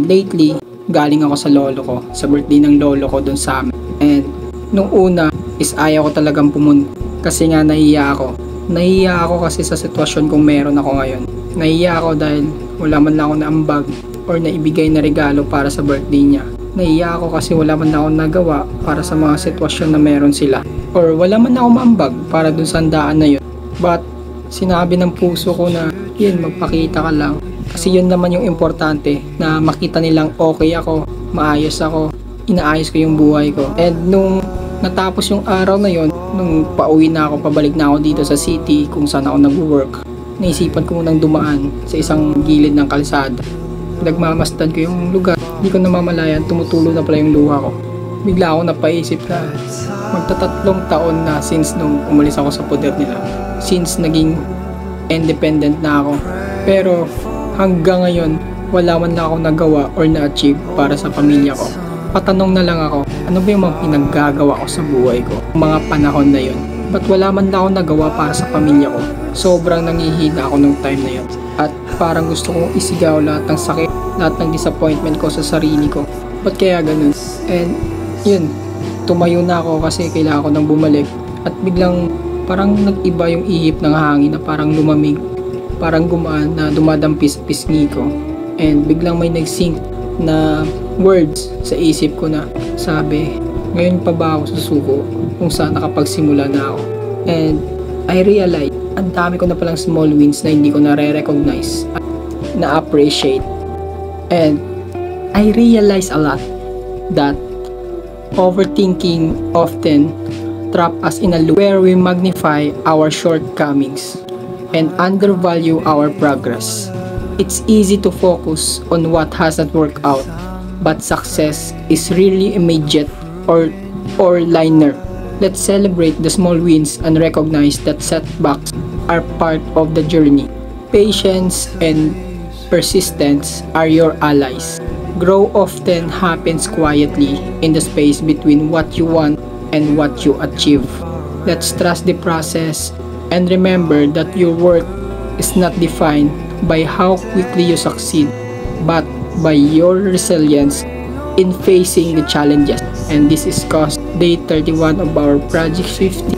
lately, galing ako sa lolo ko, sa birthday ng lolo ko dun sa amin. And nung una is ayaw ko talagang pumunta kasi nga nahiya ako. Nahiya ako kasi sa sitwasyon kung meron ako ngayon. Nahiya ako dahil wala man lang ako naambag or naibigay na regalo para sa birthday niya. Nahiya ako kasi wala man lang ako nagawa para sa mga sitwasyon na meron sila. Or wala man ako maambag para dun sa handaan na yun. But sinabi ng puso ko na yun, magpakita ka lang. Kasi yun naman yung importante, na makita nilang okay ako, maayos ako, inaayos ko yung buhay ko. And nung natapos yung araw na yun, nung pauwi na ako, pabalik na ako dito sa city kung saan ako nag-work, naisipan ko munang dumaan sa isang gilid ng kalsada. Nagmamasdan ko yung lugar, hindi ko namamalayan, tumutulo na pala yung luha ko. Bigla ako napaisip na magtatatlong taon na since nung umalis ako sa poder nila, since naging independent na ako. Pero hanggang ngayon, wala man lang ako nagawa or na-achieve para sa pamilya ko. Patanong na lang ako, ano ba yung mga pinaggagawa ko sa buhay ko? Mga panahon na yun. Ba't wala man lang ako nagawa para sa pamilya ko? Sobrang nangihina ako nung time na yun. At parang gusto kong isigaw lahat ng sakit, lahat ng disappointment ko sa sarili ko. Ba't kaya ganun? And yun, tumayo na ako kasi kailangan ko nang bumalik. At biglang parang nag-iba yung ihip ng hangin na parang lumamig, parang gumaan na dumadampis sa pisngi ko. And biglang may nag-sync na words sa isip ko na sabi, ngayon pa ba ako susuko kung saan nakapagsimula na ako? And I realized, ang dami ko na palang small wins na hindi ko nare-recognize, na-appreciate. And I realized a lot that overthinking often trap us in a loop where we magnify our shortcomings and undervalue our progress. It's easy to focus on what hasn't worked out, but success is really immediate or linear. Let's celebrate the small wins and recognize that setbacks are part of the journey. Patience and persistence are your allies. Grow often happens quietly in the space between what you want and what you achieve. Let's trust the process and remember that your worth is not defined by how quickly you succeed, but by your resilience in facing the challenges. And this is day 31 of our Project 50.